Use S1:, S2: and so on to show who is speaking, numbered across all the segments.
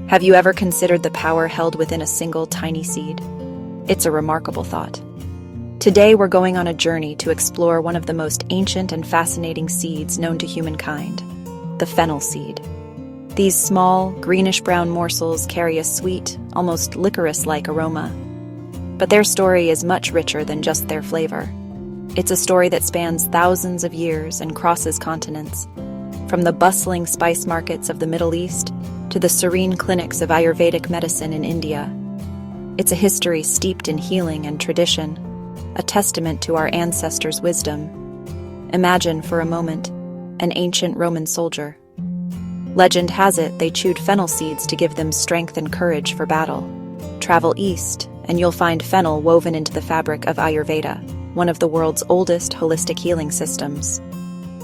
S1: Have you ever considered the power held within a single tiny seed? It's a remarkable thought. Today we're going on a journey to explore one of the most ancient and fascinating seeds known to humankind, the fennel seed. These small, greenish-brown morsels carry a sweet, almost licorice-like aroma. But their story is much richer than just their flavor. It's a story that spans thousands of years and crosses continents, from the bustling spice markets of the Middle East to the serene clinics of Ayurvedic medicine in India. It's a history steeped in healing and tradition, a testament to our ancestors' wisdom. Imagine, for a moment, an ancient Roman soldier. Legend has it they chewed fennel seeds to give them strength and courage for battle. Travel east, and you'll find fennel woven into the fabric of Ayurveda, one of the world's oldest holistic healing systems.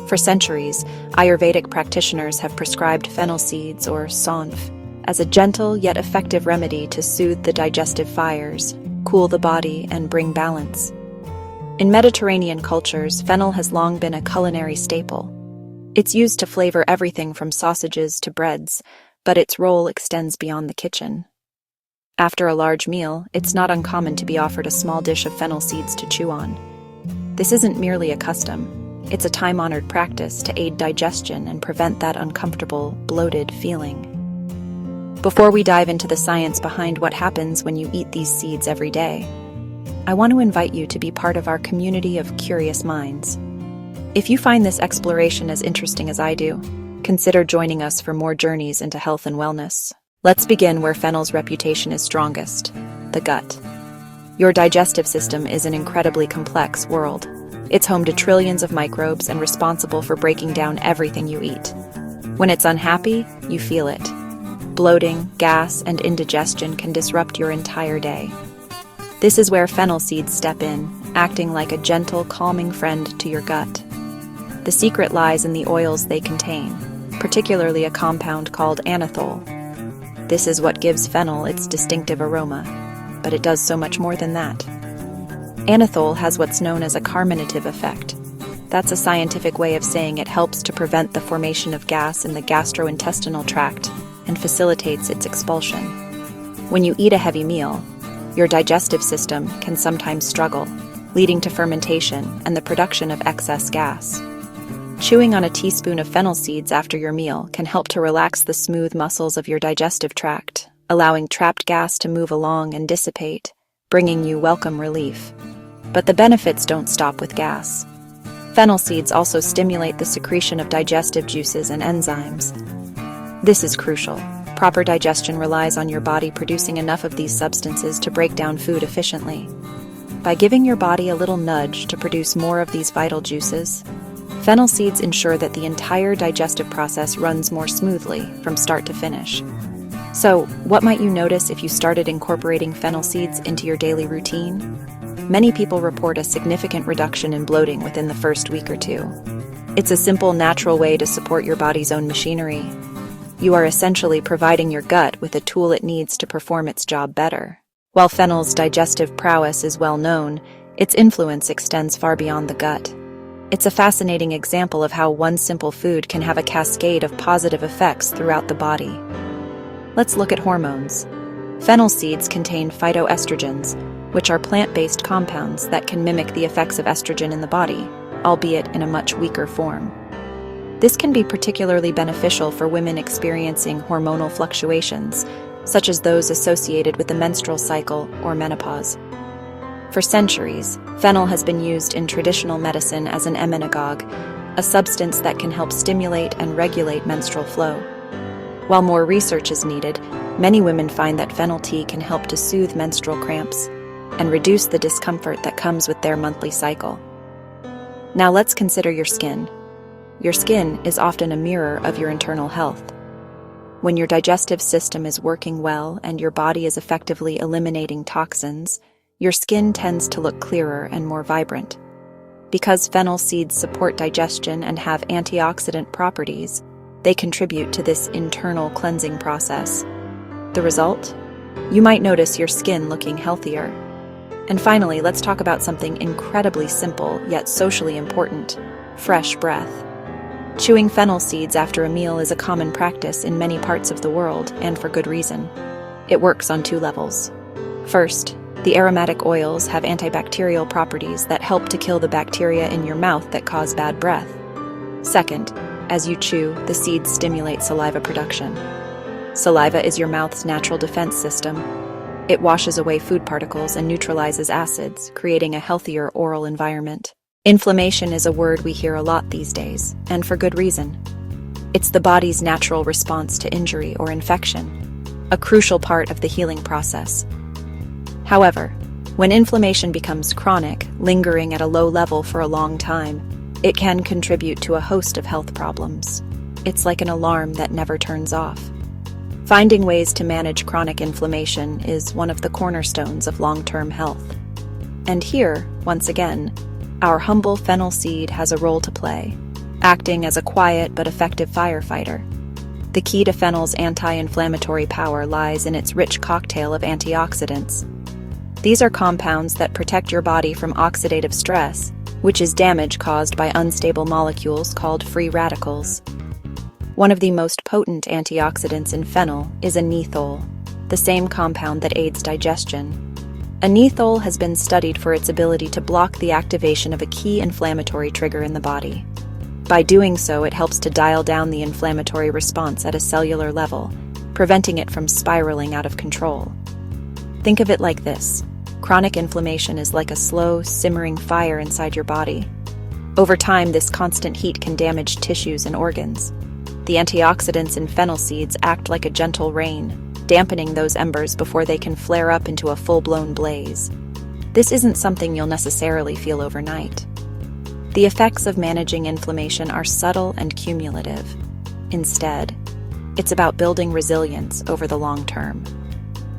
S1: For centuries, Ayurvedic practitioners have prescribed fennel seeds, or saunf, as a gentle yet effective remedy to soothe the digestive fires, cool the body, and bring balance. In Mediterranean cultures, fennel has long been a culinary staple. It's used to flavor everything from sausages to breads, but its role extends beyond the kitchen. After a large meal, it's not uncommon to be offered a small dish of fennel seeds to chew on. This isn't merely a custom. It's a time-honored practice to aid digestion and prevent that uncomfortable, bloated feeling. Before we dive into the science behind what happens when you eat these seeds every day, I want to invite you to be part of our community of curious minds. If you find this exploration as interesting as I do, consider joining us for more journeys into health and wellness. Let's begin where fennel's reputation is strongest, the gut. Your digestive system is an incredibly complex world. It's home to trillions of microbes and responsible for breaking down everything you eat. When it's unhappy, you feel it. Bloating, gas, and indigestion can disrupt your entire day. This is where fennel seeds step in, acting like a gentle, calming friend to your gut. The secret lies in the oils they contain, particularly a compound called anethole. This is what gives fennel its distinctive aroma, but it does so much more than that. Anethole has what's known as a carminative effect. That's a scientific way of saying it helps to prevent the formation of gas in the gastrointestinal tract and facilitates its expulsion. When you eat a heavy meal, your digestive system can sometimes struggle, leading to fermentation and the production of excess gas. Chewing on a teaspoon of fennel seeds after your meal can help to relax the smooth muscles of your digestive tract, allowing trapped gas to move along and dissipate, bringing you welcome relief. But the benefits don't stop with gas. Fennel seeds also stimulate the secretion of digestive juices and enzymes. This is crucial. Proper digestion relies on your body producing enough of these substances to break down food efficiently. By giving your body a little nudge to produce more of these vital juices, fennel seeds ensure that the entire digestive process runs more smoothly from start to finish. So, what might you notice if you started incorporating fennel seeds into your daily routine? Many people report a significant reduction in bloating within the first week or two. It's a simple, natural way to support your body's own machinery. You are essentially providing your gut with a tool it needs to perform its job better. While fennel's digestive prowess is well known, its influence extends far beyond the gut. It's a fascinating example of how one simple food can have a cascade of positive effects throughout the body. Let's look at hormones. Fennel seeds contain phytoestrogens, which are plant-based compounds that can mimic the effects of estrogen in the body, albeit in a much weaker form. This can be particularly beneficial for women experiencing hormonal fluctuations, such as those associated with the menstrual cycle or menopause. For centuries, fennel has been used in traditional medicine as an emmenagogue, a substance that can help stimulate and regulate menstrual flow. While more research is needed, many women find that fennel tea can help to soothe menstrual cramps and reduce the discomfort that comes with their monthly cycle. Now let's consider your skin. Your skin is often a mirror of your internal health. When your digestive system is working well and your body is effectively eliminating toxins, your skin tends to look clearer and more vibrant. Because fennel seeds support digestion and have antioxidant properties, they contribute to this internal cleansing process. The result? You might notice your skin looking healthier. And finally, let's talk about something incredibly simple yet socially important: fresh breath. Chewing fennel seeds after a meal is a common practice in many parts of the world, and for good reason. It works on two levels. First, the aromatic oils have antibacterial properties that help to kill the bacteria in your mouth that cause bad breath. Second, as you chew, the seeds stimulate saliva production. Saliva is your mouth's natural defense system. It washes away food particles and neutralizes acids, creating a healthier oral environment. Inflammation is a word we hear a lot these days, and for good reason. It's the body's natural response to injury or infection, a crucial part of the healing process. However, when inflammation becomes chronic, lingering at a low level for a long time, it can contribute to a host of health problems. It's like an alarm that never turns off. Finding ways to manage chronic inflammation is one of the cornerstones of long-term health. And here, once again, our humble fennel seed has a role to play, acting as a quiet but effective firefighter. The key to fennel's anti-inflammatory power lies in its rich cocktail of antioxidants. These are compounds that protect your body from oxidative stress, which is damage caused by unstable molecules called free radicals. One of the most potent antioxidants in fennel is anethol, the same compound that aids digestion. Anethol has been studied for its ability to block the activation of a key inflammatory trigger in the body. By doing so, it helps to dial down the inflammatory response at a cellular level, preventing it from spiraling out of control. Think of it like this. Chronic inflammation is like a slow, simmering fire inside your body. Over time, this constant heat can damage tissues and organs. The antioxidants in fennel seeds act like a gentle rain, dampening those embers before they can flare up into a full-blown blaze. This isn't something you'll necessarily feel overnight. The effects of managing inflammation are subtle and cumulative. Instead, it's about building resilience over the long term.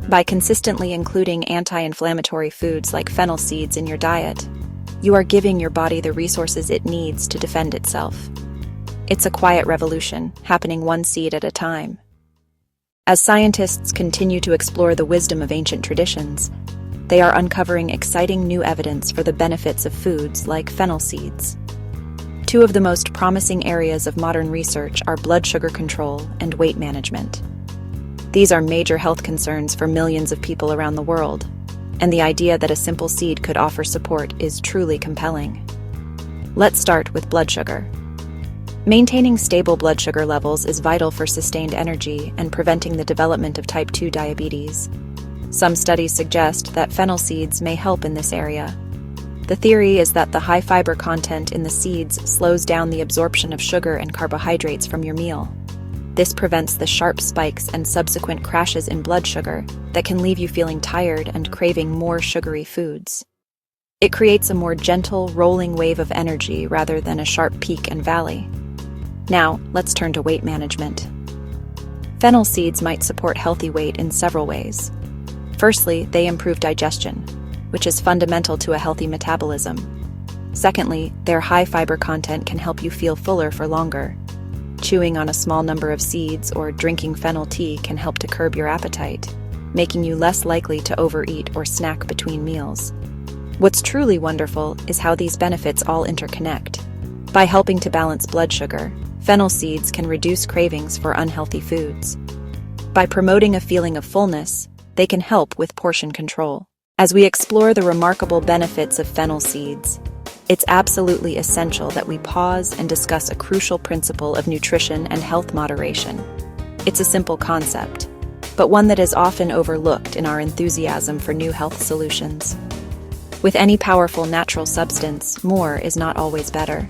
S1: By consistently including anti-inflammatory foods like fennel seeds in your diet, you are giving your body the resources it needs to defend itself. It's a quiet revolution, happening one seed at a time. As scientists continue to explore the wisdom of ancient traditions, they are uncovering exciting new evidence for the benefits of foods like fennel seeds. Two of the most promising areas of modern research are blood sugar control and weight management. These are major health concerns for millions of people around the world, and the idea that a simple seed could offer support is truly compelling. Let's start with blood sugar. Maintaining stable blood sugar levels is vital for sustained energy and preventing the development of type 2 diabetes. Some studies suggest that fennel seeds may help in this area. The theory is that the high fiber content in the seeds slows down the absorption of sugar and carbohydrates from your meal. This prevents the sharp spikes and subsequent crashes in blood sugar that can leave you feeling tired and craving more sugary foods. It creates a more gentle, rolling wave of energy rather than a sharp peak and valley. Now, let's turn to weight management. Fennel seeds might support healthy weight in several ways. Firstly, they improve digestion, which is fundamental to a healthy metabolism. Secondly, their high fiber content can help you feel fuller for longer. Chewing on a small number of seeds or drinking fennel tea can help to curb your appetite, making you less likely to overeat or snack between meals. What's truly wonderful is how these benefits all interconnect. By helping to balance blood sugar, fennel seeds can reduce cravings for unhealthy foods. By promoting a feeling of fullness, they can help with portion control. As we explore the remarkable benefits of fennel seeds, it's absolutely essential that we pause and discuss a crucial principle of nutrition and health moderation. It's a simple concept, but one that is often overlooked in our enthusiasm for new health solutions. With any powerful natural substance, more is not always better.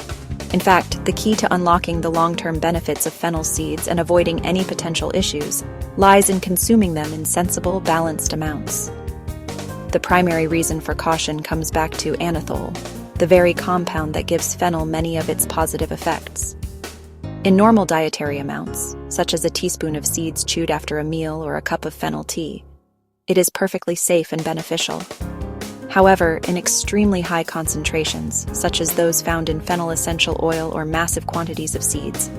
S1: In fact, the key to unlocking the long-term benefits of fennel seeds and avoiding any potential issues lies in consuming them in sensible, balanced amounts. The primary reason for caution comes back to anethol, the very compound that gives fennel many of its positive effects. In normal dietary amounts, such as a teaspoon of seeds chewed after a meal or a cup of fennel tea, it is perfectly safe and beneficial. However, in extremely high concentrations, such as those found in fennel essential oil or massive quantities of seeds,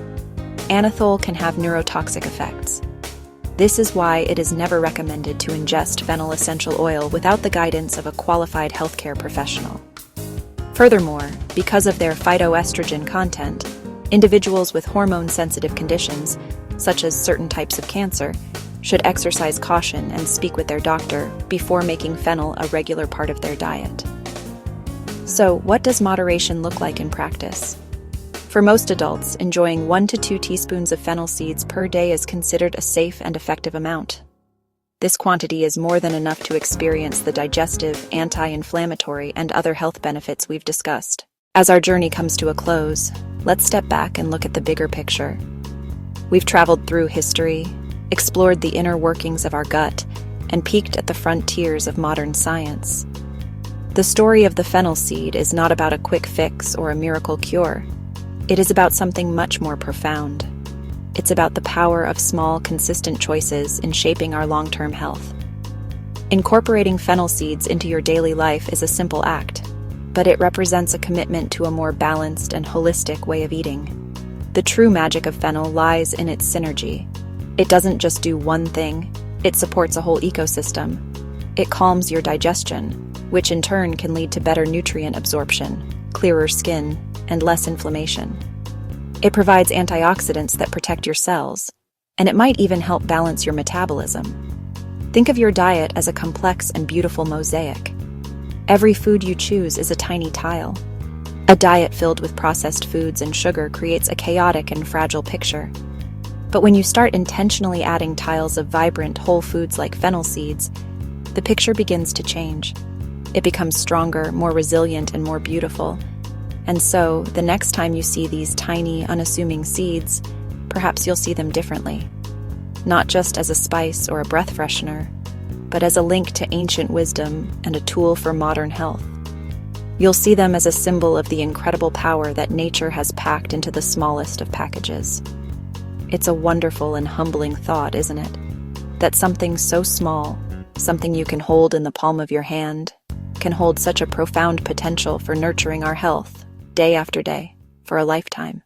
S1: anethol can have neurotoxic effects. This is why it is never recommended to ingest fennel essential oil without the guidance of a qualified healthcare professional. Furthermore, because of their phytoestrogen content, Individuals with hormone-sensitive conditions, such as certain types of cancer, should exercise caution and speak with their doctor before making fennel a regular part of their diet. So, what does moderation look like in practice? For most adults, enjoying 1 to 2 teaspoons of fennel seeds per day is considered a safe and effective amount. This quantity is more than enough to experience the digestive, anti-inflammatory, and other health benefits we've discussed. As our journey comes to a close, let's step back and look at the bigger picture. We've traveled through history, explored the inner workings of our gut, and peeked at the frontiers of modern science. The story of the fennel seed is not about a quick fix or a miracle cure. It is about something much more profound. It's about the power of small, consistent choices in shaping our long-term health. Incorporating fennel seeds into your daily life is a simple act, but it represents a commitment to a more balanced and holistic way of eating. The true magic of fennel lies in its synergy. It doesn't just do one thing, it supports a whole ecosystem. It calms your digestion, which in turn can lead to better nutrient absorption, clearer skin, and less inflammation. It provides antioxidants that protect your cells, and it might even help balance your metabolism. Think of your diet as a complex and beautiful mosaic. Every food you choose is a tiny tile. A diet filled with processed foods and sugar creates a chaotic and fragile picture. But when you start intentionally adding tiles of vibrant whole foods like fennel seeds, the picture begins to change. It becomes stronger, more resilient, and more beautiful. And so, the next time you see these tiny, unassuming seeds, perhaps you'll see them differently. Not just as a spice or a breath freshener, but as a link to ancient wisdom and a tool for modern health. You'll see them as a symbol of the incredible power that nature has packed into the smallest of packages. It's a wonderful and humbling thought, isn't it? That something so small, something you can hold in the palm of your hand, can hold such a profound potential for nurturing our health, day after day, for a lifetime.